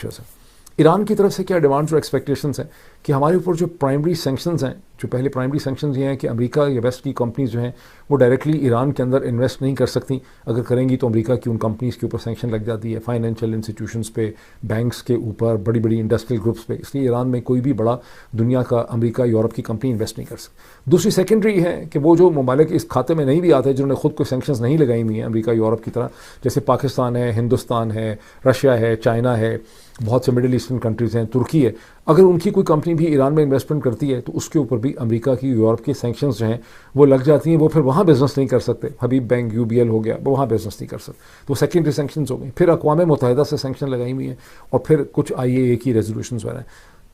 Pressures हैं। Iran की तरफ से क्या डिमांड्स और एक्सपेक्टेशंस हैं कि हमारे ऊपर जो प्राइमरी सैंक्शंस हैं, जो पहले प्राइमरी सैंक्शंस ये हैं कि अमेरिका या वेस्ट की कंपनीज जो हैं वो डायरेक्टली ईरान के अंदर इन्वेस्ट नहीं कर सकती, अगर करेंगी तो अमेरिका की उन कंपनीज़ के ऊपर सैंक्शन लग जाती है, फाइनेंशियल इंस्टीट्यूशंस पे, बैंक्स के ऊपर, बड़ी बड़ी इंडस्ट्रियल ग्रुप्स पे, इसलिए ईरान में कोई भी बड़ा दुनिया का अमेरिका यूरोप की कंपनी इन्वेस्ट नहीं कर सकती। दूसरी सेकेंडरी है कि वो जो ममालिक इस खाते में नहीं भी आते, जिन्होंने खुद को सैंक्शंस नहीं लगाई हुई हैं अमेरिका यूरोप की तरह, जैसे पाकिस्तान है, हिंदुस्तान है, रशिया है, चाइना है, बहुत से मिडिल ईस्टर्न कंट्रीज़ हैं, तुर्की है, अगर उनकी कोई कंपनी भी ईरान में इन्वेस्टमेंट करती है तो उसके ऊपर भी अमेरिका की यूरोप की सैंक्शंस जो हैं वो लग जाती हैं, वो फिर वहाँ बिज़नेस नहीं कर सकते। हबीब बैंक, UBL हो गया, वो वहाँ बिज़नेस नहीं कर सकते, तो सेकेंडरी सैंक्शंस हो गई। फिर अक़वाम मुत्तहिदा से सैंक्शन लगाई हुई हैं और फिर कुछ IAEA की रेजोल्यूशंस वगैरह,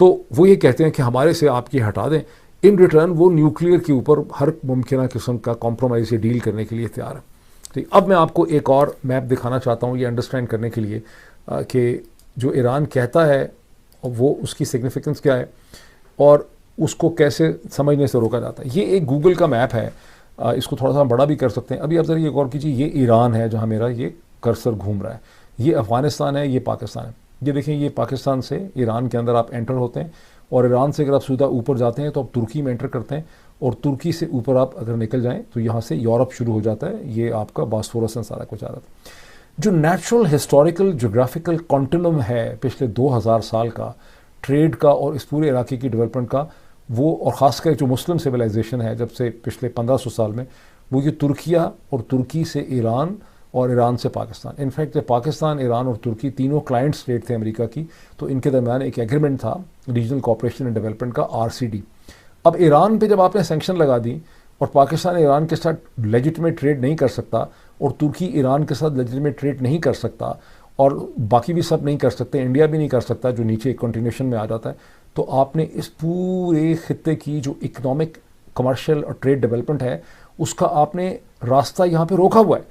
तो वो ये कहते हैं कि हमारे से आप ये हटा दें, इन रिटर्न वो न्यूक्लियर के ऊपर हर मुमकिन किस्म का कॉम्प्रोमाइज़ या डील करने के लिए तैयार है। ठीक, अब मैं आपको एक और मैप दिखाना चाहता हूँ ये अंडरस्टैंड करने के लिए कि जो ईरान कहता है वो उसकी सिग्निफिकेंस क्या है और उसको कैसे समझने से रोका जाता है। ये एक गूगल का मैप है, इसको थोड़ा सा बड़ा भी कर सकते हैं। अभी आप ज़रा ये गौर कीजिए, ये ईरान है जहाँ मेरा ये कर्सर घूम रहा है, ये अफ़गानिस्तान है, ये पाकिस्तान है। ये देखें, ये पाकिस्तान से ईरान के अंदर आप एंटर होते हैं और ईरान से अगर आप सीधा ऊपर जाते हैं तो आप तुर्की में एंटर करते हैं और तुर्की से ऊपर आप अगर निकल जाएँ तो यहाँ से यूरोप शुरू हो जाता है। ये आपका बॉस्फोरस सारा कुछ आ रहा था। जो नेचुरल हिस्टोरिकल जोग्राफिकल कॉन्टिन्यूम है पिछले 2000 साल का ट्रेड का और इस पूरे इलाके की डेवलपमेंट का, वो और ख़ासकर जो मुस्लिम सिविलाइजेशन है जब से पिछले 1500 साल में, वो ये तुर्किया और तुर्की से ईरान और ईरान से पाकिस्तान। इनफैक्ट जब पाकिस्तान, ईरान और तुर्की तीनों क्लाइंट स्टेट थे अमेरिका की, तो इनके दरमियान एक एग्रीमेंट था रीजनल कोऑपरेशन एंड डेवलपमेंट का, RCD। अब ईरान पे जब आपने सैंक्शन लगा दी और पाकिस्तान ईरान के साथ लेजिटिमेट ट्रेड नहीं कर सकता और तुर्की ईरान के साथ लेजिटिमेट ट्रेड नहीं कर सकता और बाकी भी सब नहीं कर सकते, इंडिया भी नहीं कर सकता जो नीचे कंटिन्यूशन में आ जाता है, तो आपने इस पूरे खित्ते की जो इकोनॉमिक, कमर्शियल और ट्रेड डेवलपमेंट है उसका आपने रास्ता यहाँ पे रोका हुआ है।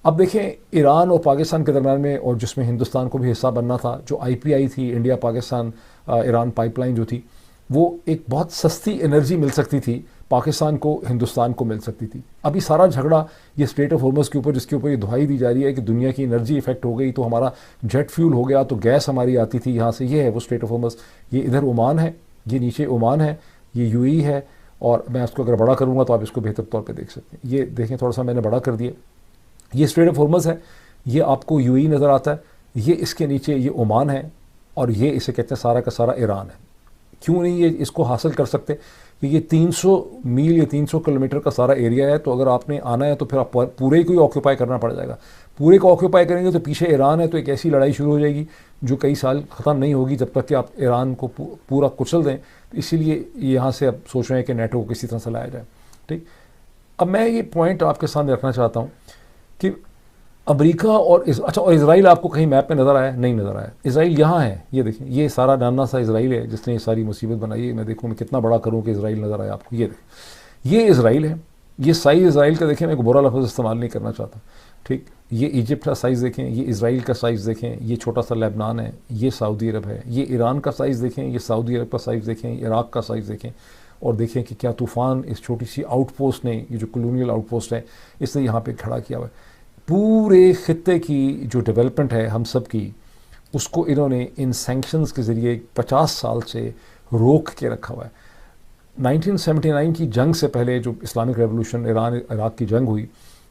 अब देखें, ईरान और पाकिस्तान के दरम्यान में, और जिसमें हिंदुस्तान को भी हिस्सा बनना था, जो IPI थी, इंडिया पाकिस्तान ईरान पाइपलाइन जो थी, वो एक बहुत सस्ती एनर्जी मिल सकती थी पाकिस्तान को, हिंदुस्तान को मिल सकती थी। अभी सारा झगड़ा ये स्ट्रेट ऑफ हॉर्मज़ के ऊपर, जिसके ऊपर ये दुहाई दी जा रही है कि दुनिया की एनर्जी इफेक्ट हो गई तो हमारा जेट फ्यूल हो गया, तो गैस हमारी आती थी यहाँ से, ये है वो स्ट्रेट ऑफ हॉर्मज़। ये इधर ओमान है, ये नीचे ओमान है, ये UAE है, और मैं इसको अगर बड़ा करूँगा तो आप इसको बेहतर तौर पर देख सकते हैं। ये देखें, थोड़ा सा मैंने बड़ा कर दिया, ये स्ट्रेट ऑफ हॉर्मज़ है, ये आपको UAE नज़र आता है, ये इसके नीचे ये ओमान है, और ये इसे कहते हैं सारा का सारा ईरान है। क्यों नहीं ये इसको हासिल कर सकते कि ये 300 मील या 300 किलोमीटर का सारा एरिया है, तो अगर आपने आना है तो फिर आप पूरे ही को ऑक्यूपाई करना पड़ जाएगा। पूरे को ऑक्यूपाई करेंगे तो पीछे ईरान है, तो एक ऐसी लड़ाई शुरू हो जाएगी जो कई साल ख़त्म नहीं होगी जब तक कि आप ईरान को पूरा कुचल दें। तो इसीलिए यहाँ से अब सोच रहे हैं कि नेटो को किसी तरह से लाया जाए। ठीक, अब मैं ये पॉइंट आपके सामने रखना चाहता हूँ कि अमेरिका और और इजराइल आपको कहीं मैप में नज़र आया? नहीं नज़र आया। इजराइल यहाँ है, ये देखें, ये सारा नाना सा इजराइल है जिसने ये सारी मुसीबत बनाई है। मैं देखूँ मैं कितना बड़ा करूँ कि इजराइल नज़र आया आपको। ये देखें, ये इजराइल है, ये साइज़ इजराइल का देखें, मैं बुरा लफ्ज़ इस्तेमाल नहीं करना चाहता। ठीक, ये इजिप्ट का साइज़ देखें, ये इजराइल का साइज़ देखें, ये छोटा सा लेबनान है, ये सऊदी अरब है, ये ईरान का साइज़ देखें, ये सऊदी अरब का साइज़ देखें, इराक़ का साइज़ देखें, और देखें कि क्या तूफ़ान इस छोटी सी आउटपोस्ट ने, ये जो कॉलोनियल आउटपोस्ट है, इसने यहाँ पे खड़ा किया हुआ है। पूरे खित्ते की जो डेवलपमेंट है हम सब की, उसको इन्होंने इन सैंक्शंस के ज़रिए 50 साल से रोक के रखा हुआ है। 1979 की जंग से पहले जो इस्लामिक रेवोल्यूशन, ईरान इराक़ की जंग हुई,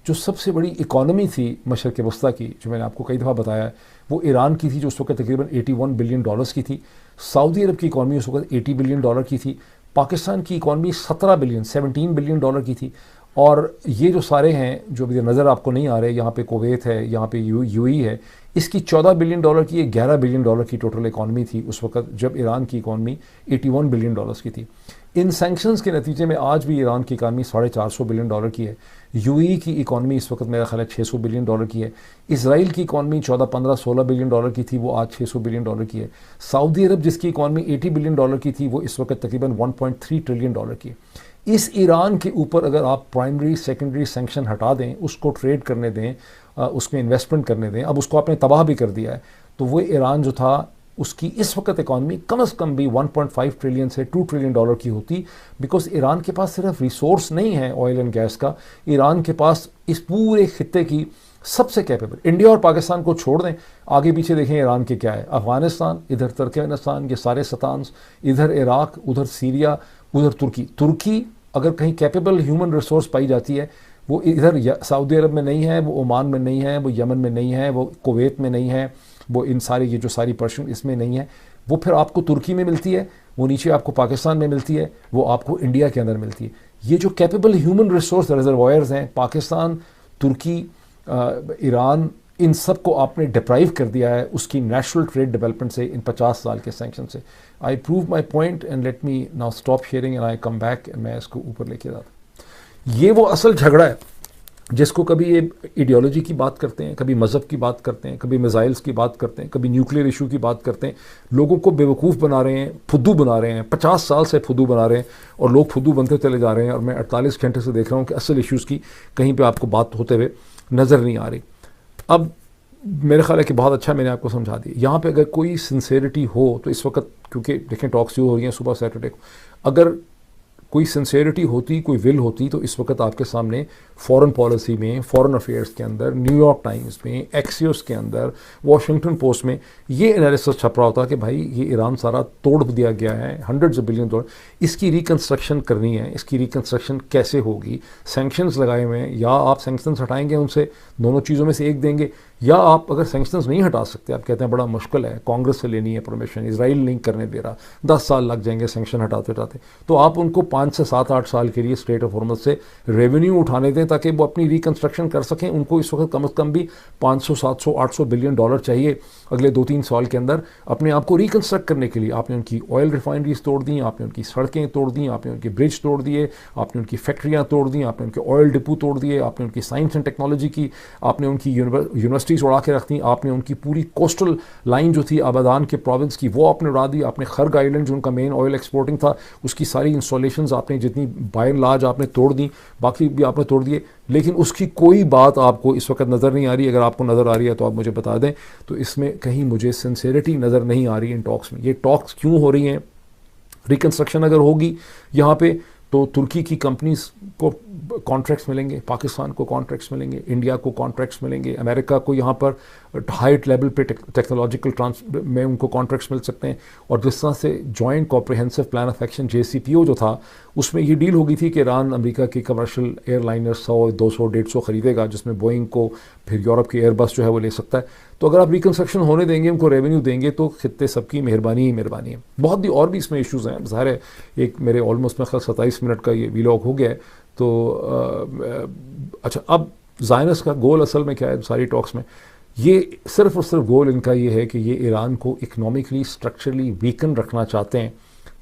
जो सबसे बड़ी इकॉनमी थी मशरक़ वस्ता की, जो मैंने आपको कई दफ़ा बताया है, वो ईरान की थी, जो उस वक्त तकरीबन $81 बिलियन की थी। सऊदी अरब की इकॉनमी उस वक्त $80 बिलियन की थी। पाकिस्तान की इकॉनमी 17 बिलियन की थी। और ये जो सारे हैं जो अभी नज़र आपको नहीं आ रहे, यहाँ पे कुवैत है, यहाँ पे UAE है, इसकी $14 बिलियन की, ये $11 बिलियन की टोटल इकॉनमी थी उस वक्त, जब ईरान की इकॉनमी $81 बिलियन की थी। इन सैंक्शंस के नतीजे में आज भी ईरान की इकॉनमी $450 बिलियन की है। UAE की इकॉनमी इस वक्त मेरा ख्याल है $600 बिलियन की है। इसराइल की इकॉनमी 14, 15, $16 बिलियन की थी, वो आज $600 बिलियन की है। सऊदी अरब जिसकी इकॉनमी $80 बिलियन की थी, वो इस वक्त तकरीबन $1.3 ट्रिलियन की है। इस ईरान के ऊपर अगर आप प्राइमरी सेकेंडरी सैंक्शन हटा दें, उसको ट्रेड करने दें, उसमें इन्वेस्टमेंट करने दें, अब उसको आपने तबाह भी कर दिया है, तो वो ईरान जो था उसकी इस वक्त इकॉनमी कम से कम भी 1.5 ट्रिलियन से $2 ट्रिलियन की होती। बिकॉज ईरान के पास सिर्फ रिसोर्स नहीं है ऑयल एंड गैस का, ईरान के पास इस पूरे खित्ते की सबसे कैपेबल। इंडिया और पाकिस्तान को छोड़ दें, आगे पीछे देखें ईरान के क्या है, अफगानिस्तान, इधर तुर्कमेनिस्तान, ये सारे सतान्स, इधर इराक, उधर सीरिया, उधर तुर्की। तुर्की अगर कहीं कैपेबल ह्यूमन रिसोर्स पाई जाती है, वो इधर सऊदी अरब में नहीं है, वो ओमान में नहीं है, वो यमन में नहीं है, वो कुवैत में नहीं है, वो इन सारी ये जो सारी पर्शियन इसमें नहीं है, वो फिर आपको तुर्की में मिलती है, वो नीचे आपको पाकिस्तान में मिलती है, वो आपको इंडिया के अंदर मिलती है। ये जो कैपेबल ह्यूमन रिसोर्स रिजर्वायर्स हैं, पाकिस्तान, तुर्की, ईरान, इन सब को आपने डिप्राइव कर दिया है उसकी नेशनल ट्रेड डेवलपमेंट से, इन 50 साल के सेंक्शन से। I prove my point and let me now stop sharing and I come back and मैं इसको ऊपर लेके जाता। ये वो असल झगड़ा है जिसको कभी ये आइडियोलॉजी की बात करते हैं, कभी मज़हब की बात करते हैं, कभी मिसाइल्स की बात करते हैं, कभी न्यूक्लियर इशू की बात करते हैं, लोगों को बेवकूफ़ बना रहे हैं, फुद्दू बना रहे हैं, 50 साल से फुद्दू बना रहे हैं और लोग फुद्दू बनते चले जा रहे हैं। और मैं 48 घंटे से देख रहा हूँ कि असल इश्यूज़ की कहीं पर आपको बात होते हुए नज़र नहीं आ रही। अब मेरे ख्याल है कि बहुत अच्छा मैंने आपको समझा दिया। यहाँ पे अगर कोई सिंसेरिटी हो तो इस वक्त, क्योंकि देखें टॉक्स जो हो रही हैं सुबह सैटरडे को, अगर कोई सिंसेरिटी होती, कोई विल होती, तो इस वक्त आपके सामने फॉरेन पॉलिसी में, फॉरेन अफेयर्स के अंदर, न्यूयॉर्क टाइम्स में, एक्सियोस के अंदर, वॉशिंगटन पोस्ट में ये एनालिसिस छप रहा होता कि भाई ये ईरान सारा तोड़ दिया गया है, $100 बिलियन, इसकी रिकन्स्ट्रक्शन करनी है, इसकी रिकन्स्ट्रक्शन कैसे होगी, सैंक्शंस लगाए हुए हैं, या आप सैंक्शंस हटाएंगे उनसे, दोनों चीज़ों में से एक देंगे, या आप अगर सैंक्शंस नहीं हटा सकते, आप कहते हैं बड़ा मुश्किल है, कांग्रेस से लेनी है परमिशन, इजराइल नहीं करने दे रहा, 10 साल लग जाएंगे सैंक्शन हटाते हटाते, तो आप उनको 5 से 7-8 साल के लिए स्ट्रेट ऑफ हॉर्मज़ से रेवेन्यू उठाने दें ताकि वो अपनी रिकन्स्ट्रक्शन कर सकें। उनको इस वक्त कम से कम भी 500, 700, $800 बिलियन चाहिए अगले 2-3 साल के अंदर अपने आप को रिकन्स्ट्रक्ट करने के लिए। आपने उनकी ऑयल रिफाइनरीज तोड़ दी, आपने उनकी सड़कें तोड़ दी, आपने उनके ब्रिज तोड़ दिए, आपने उनकी फैक्ट्रियाँ तोड़ दी, आपने उनके ऑयल डिपो तोड़ दिए, आपने उनकी साइंस एंड टेक्नोलॉजी की, आपने उनकी यूनिवर्सिटीज़ उड़ा के रख दी, आपने उनकी पूरी कोस्टल लाइन जो थी आबादान के प्रोविंस की वो आपने उड़ा दी, आपने खर्ग आइलैंड जो उनका मेन ऑयल एक्सपोर्टिंग था उसकी सारी इंस्टॉलेशंस आपने जितनी बाय एंड लार्ज आपने तोड़ दी, बाकी भी आपने तोड़ दिए। लेकिन उसकी कोई बात आपको इस वक्त नज़र नहीं आ रही। अगर आपको नज़र आ रही है तो आप मुझे बता दें। तो इसमें कहीं मुझे सिंसेरिटी नज़र नहीं आ रही इन टॉक्स में। ये टॉक्स क्यों हो रही हैं? रिकन्स्ट्रक्शन अगर होगी यहाँ पे तो तुर्की की कंपनीज को कॉन्ट्रैक्ट्स मिलेंगे, पाकिस्तान को कॉन्ट्रैक्ट्स मिलेंगे, इंडिया को कॉन्ट्रैक्ट्स मिलेंगे, अमेरिका को यहाँ पर हाइट लेवल पे टेक्नोलॉजिकल में उनको कॉन्ट्रैक्ट्स मिल सकते हैं। और जिस तरह से joint comprehensive plan of action JCPO जो था उसमें ये डील हो गई थी कि ईरान अमेरिका की कमर्शियल एयरलाइनर 100, 200, 150 ख़रीदेगा, जिसमें बोइंग को फिर यूरोप की एयरबस जो है वो ले सकता है। तो अगर आप रिकन्स्ट्रक्शन होने देंगे, उनको रेवेन्यू देंगे तो खित्ते सबकी मेहरबानी ही मेहरबानी है। बहुत ही और भी इसमें इश्यूज़ हैं, ज़ाहिर है एक मेरे ऑलमोस्ट में 27 मिनट का ये वीलॉग हो गया है। तो अच्छा, अब ज़ायनिस्ट का गोल असल में क्या है सारी टॉक्स में? ये सिर्फ और सिर्फ गोल इनका ये है कि ये ईरान को इकनॉमिकली स्ट्रक्चरली वीकन रखना चाहते हैं,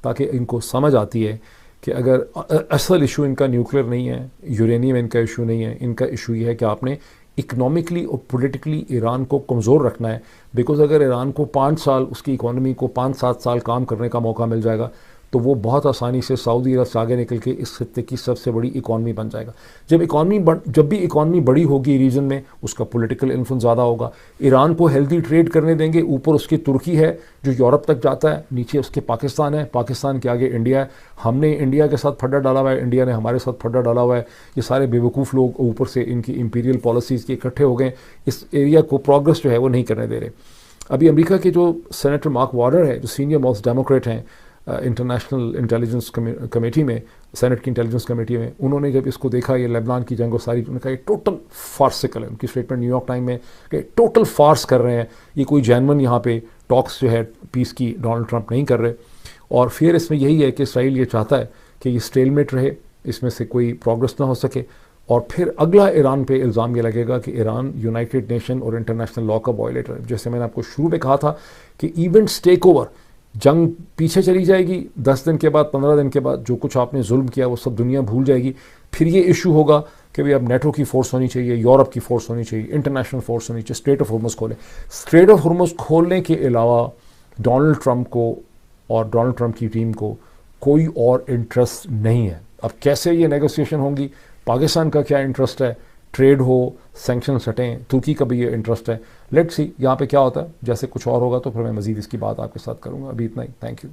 ताकि इनको समझ आती है कि अगर असल इशू इनका न्यूक्लियर नहीं है, यूरेनियम इनका इशू नहीं है, इनका इशू ये है कि आपने इकनॉमिकली और पॉलिटिकली ईरान को कमज़ोर रखना है। बिकॉज़ अगर ईरान को 5 साल उसकी इकॉनमी को 5-7 साल काम करने का मौका मिल जाएगा तो वो बहुत आसानी से सऊदी अरब से आगे निकल के इस खित्ते की सबसे बड़ी इकॉनमी बन जाएगा। जब भी इकॉनमी बड़ी होगी रीजन में, उसका पॉलिटिकल इन्फ्लुएंस ज़्यादा होगा। ईरान को हेल्दी ट्रेड करने देंगे, ऊपर उसकी तुर्की है जो यूरोप तक जाता है, नीचे उसके पाकिस्तान है, पाकिस्तान के आगे इंडिया है। हमने इंडिया के साथ फड्डा डाला हुआ है, इंडिया ने हमारे साथ फड्डा डाला हुआ है। ये सारे बेवकूफ़ लोग ऊपर से इनकी इंपीरियल पॉलिसीज़ के इकट्ठे हो गए, इस एरिया को प्रोग्रेस जो है वो नहीं करने दे रहे। अभी अमेरिका के जो सेनेटर मार्क वार्नर है, जो सीनियर मोस्ट डेमोक्रेट हैं इंटरनेशनल इंटेलिजेंस कमेटी में, सेनेट की इंटेलिजेंस कमेटी में, उन्होंने जब इसको देखा ये लेबनान की जंग और सारी, उन्होंने कहा ये टोटल फार्सिकल है। उनकी स्टेटमेंट न्यूयॉर्क टाइम में कि टोटल फार्स कर रहे हैं, ये कोई जेन्युइन यहाँ पे टॉक्स जो है पीस की डोनाल्ड ट्रंप नहीं कर रहे। और फिर इसमें यही है कि इसराइल ये चाहता है कि ये स्टेलमेट रहे, इसमें से कोई प्रोग्रेस ना हो सके। और फिर अगला ईरान पे इल्ज़ाम ये लगेगा कि ईरान यूनाइटेड नेशन और इंटरनेशनल लॉ का वायलेटर है। जैसे मैंने आपको शुरू में कहा था कि इवेंट्स टेक ओवर, जंग पीछे चली जाएगी, 10 दिन के बाद, 15 दिन के बाद जो कुछ आपने जुल्म किया वो सब दुनिया भूल जाएगी। फिर ये इशू होगा कि भाई अब नेटो की फोर्स होनी चाहिए, यूरोप की फोर्स होनी चाहिए, इंटरनेशनल फोर्स होनी चाहिए, स्ट्रेट ऑफ हॉर्मुज़ खोलें। स्ट्रेट ऑफ हॉर्मुज़ खोलने के अलावा डोनाल्ड ट्रंप को और डोनाल्ड ट्रंप की टीम को कोई और इंटरेस्ट नहीं है। अब कैसे ये नेगोशिएशन होंगी, पाकिस्तान का क्या इंटरेस्ट है, ट्रेड हो, सैंक्शंस हटें, तुर्की का भी ये इंटरेस्ट है। लेट्स सी यहाँ पे क्या होता है। जैसे कुछ और होगा तो फिर मैं मज़ीद इसकी बात आपके साथ करूँगा। अभी इतना ही, थैंक यू।